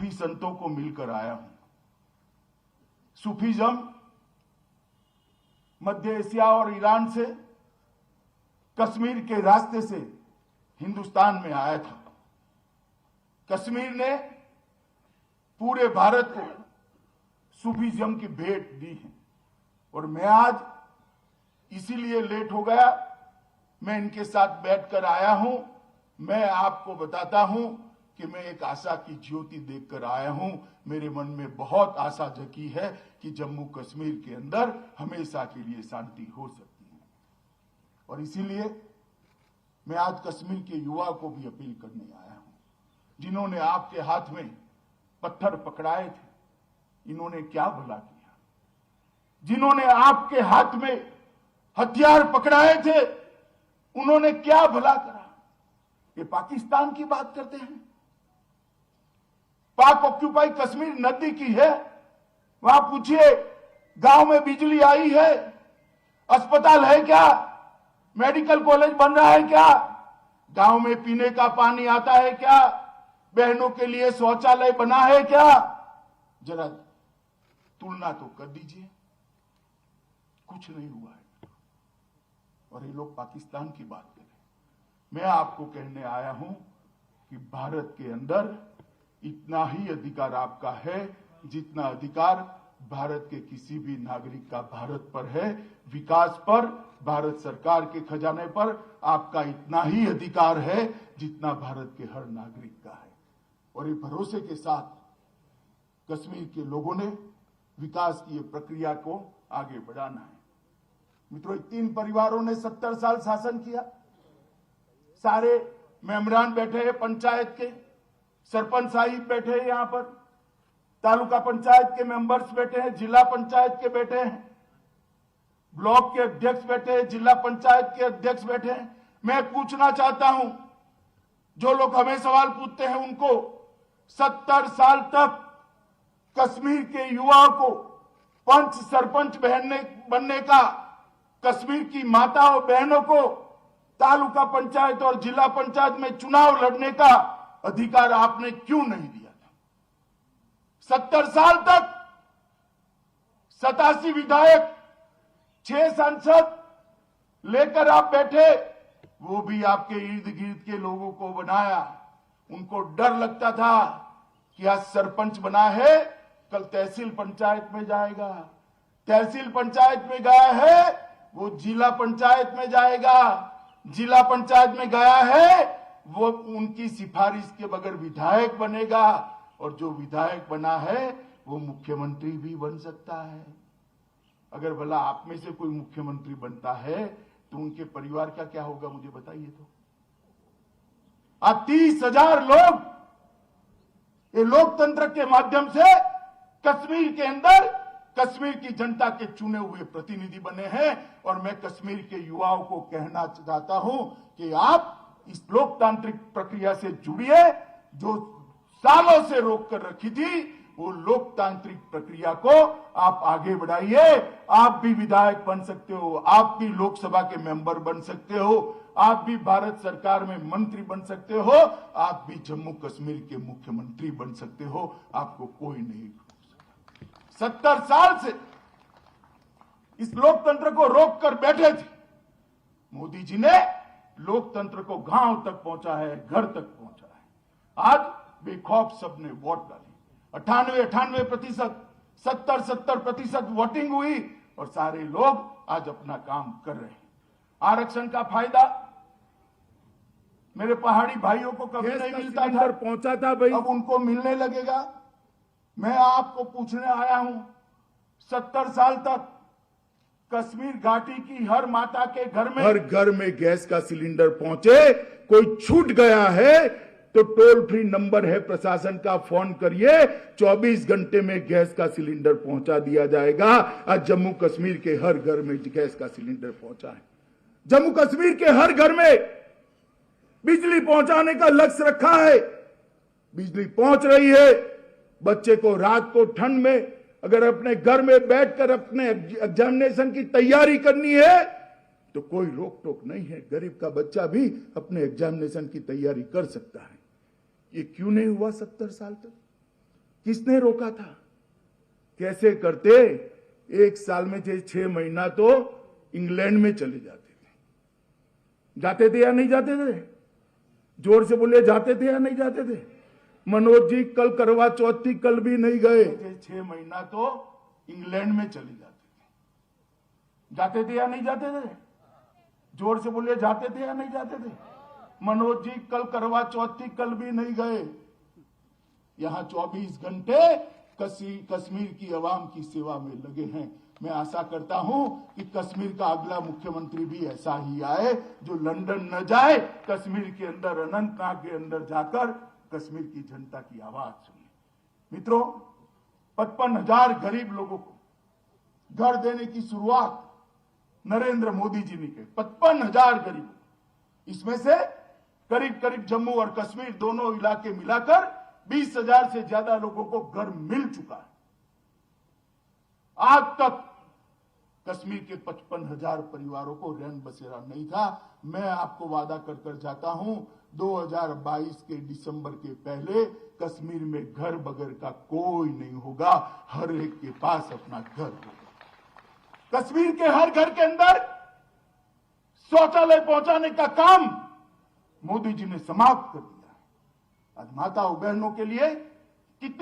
सूफी संतों को मिलकर आया हूं। सूफीज्म मध्य एशिया और ईरान से कश्मीर के रास्ते से हिंदुस्तान में आया था। कश्मीर ने पूरे भारत को सूफीज्म की भेंट दी है और मैं आज इसीलिए लेट हो गया, मैं इनके साथ बैठकर आया हूं। मैं आपको बताता हूं कि मैं एक आशा की ज्योति देखकर आया हूं। मेरे मन में बहुत आशा जगी है कि जम्मू कश्मीर के अंदर हमेशा के लिए शांति हो सकती है और इसीलिए मैं आज कश्मीर के युवा को भी अपील करने आया हूं, जिन्होंने आपके हाथ में पत्थर पकड़ाए थे, इन्होंने क्या भला किया? जिन्होंने आपके हाथ में हथियार पकड़ाए थे, उन्होंने क्या भला करा? ये पाकिस्तान की बात करते हैं। पाक ऑक्यूपाई कश्मीर नदी की है, वहां पूछिए गांव में बिजली आई है, अस्पताल है क्या, मेडिकल कॉलेज बन रहा है क्या, गांव में पीने का पानी आता है क्या, बहनों के लिए शौचालय बना है क्या? जरा तुलना तो कर दीजिए, कुछ नहीं हुआ है। और ये लोग पाकिस्तान की बात करें। मैं आपको कहने आया हूं कि भारत के अंदर इतना ही अधिकार आपका है जितना अधिकार भारत के किसी भी नागरिक का भारत पर है। विकास पर, भारत सरकार के खजाने पर आपका इतना ही अधिकार है जितना भारत के हर नागरिक का है। और ये भरोसे के साथ कश्मीर के लोगों ने विकास की ये प्रक्रिया को आगे बढ़ाना है। मित्रों, 3 परिवारों ने 70 साल शासन किया। सारे मेंबरान बैठे हैं, पंचायत के सरपंच साहिब बैठे हैं, यहां पर तालुका पंचायत के मेंबर्स बैठे हैं, जिला पंचायत के बैठे हैं, ब्लॉक के अध्यक्ष बैठे हैं, जिला पंचायत के अध्यक्ष बैठे हैं। मैं पूछना चाहता हूं, जो लोग हमें सवाल पूछते हैं उनको, 70 साल तक कश्मीर के युवाओं को पंच सरपंच बनने का, कश्मीर की माताओं बहनों को तालुका पंचायत और जिला पंचायत में चुनाव लड़ने का अधिकार आपने क्यों नहीं दिया था? 70 साल तक 87 विधायक, 6 सांसद लेकर आप बैठे, वो भी आपके इर्द गिर्द के लोगों को बनाया। उनको डर लगता था कि आज सरपंच बना है, कल तहसील पंचायत में जाएगा, तहसील पंचायत में गया है, वो जिला पंचायत में जाएगा, जिला पंचायत में गया है, वो उनकी सिफारिश के बगैर विधायक बनेगा, और जो विधायक बना है वो मुख्यमंत्री भी बन सकता है। अगर भला आप में से कोई मुख्यमंत्री बनता है तो उनके परिवार का क्या होगा, मुझे बताइए तो। आज 30,000 लोग ये लोकतंत्र के माध्यम से कश्मीर के अंदर कश्मीर की जनता के चुने हुए प्रतिनिधि बने हैं। और मैं कश्मीर के युवाओं को कहना चाहता हूं कि आप इस लोकतांत्रिक प्रक्रिया से जुड़िए। जो सालों से रोक कर रखी थी, वो लोकतांत्रिक प्रक्रिया को आप आगे बढ़ाइए। आप भी विधायक बन सकते हो, आप भी लोकसभा के मेंबर बन सकते हो, आप भी भारत सरकार में मंत्री बन सकते हो, आप भी जम्मू कश्मीर के मुख्यमंत्री बन सकते हो। आपको कोई नहीं रोक सकता। 70 साल से इस लोकतंत्र को रोक कर बैठे थे। मोदी जी ने लोकतंत्र को गांव तक पहुंचा है, घर तक पहुंचा है। आज बेखौफ सबने वोट डाली, 98% 70% वोटिंग हुई और सारे लोग आज अपना काम कर रहे हैं। आरक्षण का फायदा मेरे पहाड़ी भाइयों को कभी नहीं मिलता था, पहुंचा था भाई, अब उनको मिलने लगेगा। मैं आपको पूछने आया हूं, 70 साल तक कश्मीर घाटी की हर माता के घर में गैस का सिलेंडर पहुंचे। कोई छूट गया है तो टोल फ्री नंबर है प्रशासन का, फोन करिए, 24 घंटे में गैस का सिलेंडर पहुंचा दिया जाएगा। आज जम्मू कश्मीर के हर घर में गैस का सिलेंडर पहुंचा है। जम्मू कश्मीर के हर घर में बिजली पहुंचाने का लक्ष्य रखा है। बिजली पहुंच रही है। बच्चे को रात को ठंड में अगर अपने घर में बैठकर अपने एग्जामिनेशन की तैयारी करनी है तो कोई रोक टोक नहीं है। गरीब का बच्चा भी अपने एग्जामिनेशन की तैयारी कर सकता है। ये क्यों नहीं हुआ 70 साल तक? किसने रोका था? कैसे करते? एक साल में 6 महीना तो इंग्लैंड में चले जाते थे या नहीं जाते थे? जोर से बोलिए, जाते थे या नहीं जाते थे? मनोज जी कल करवा चौथ थी, कल भी नहीं गए। 6 महीना तो इंग्लैंड में चले जाते थे या नहीं जाते थे? जोर से बोलिए, जाते थे या नहीं जाते थे? मनोज जी कल करवा चौथ थी, कल भी नहीं गए। यहां 24 घंटे कश्मीर की आवाम की सेवा में लगे हैं। मैं आशा करता हूं कि कश्मीर का अगला मुख्यमंत्री भी ऐसा ही आए, जो लंदन न जाए, कश्मीर के अंदर, अनंतनाग के अंदर जाकर कश्मीर की जनता की आवाज सुने। मित्रों, 55,000 गरीब लोगों को घर देने की शुरुआत नरेंद्र मोदी जी ने की। 55,000 गरीब, इसमें से करीब करीब जम्मू और कश्मीर दोनों इलाके मिलाकर 20,000 से ज्यादा लोगों को घर मिल चुका है। आज तक कश्मीर के 55,000 परिवारों को रैन बसेरा नहीं था। मैं आपको वादा कर जाता हूं, 2022 के दिसंबर के पहले कश्मीर में घर बगैर का कोई नहीं होगा। हर एक के पास अपना घर होगा। कश्मीर के हर घर के अंदर शौचालय पहुंचाने का काम मोदी जी ने समाप्त कर दिया। आज माताओं बहनों के लिए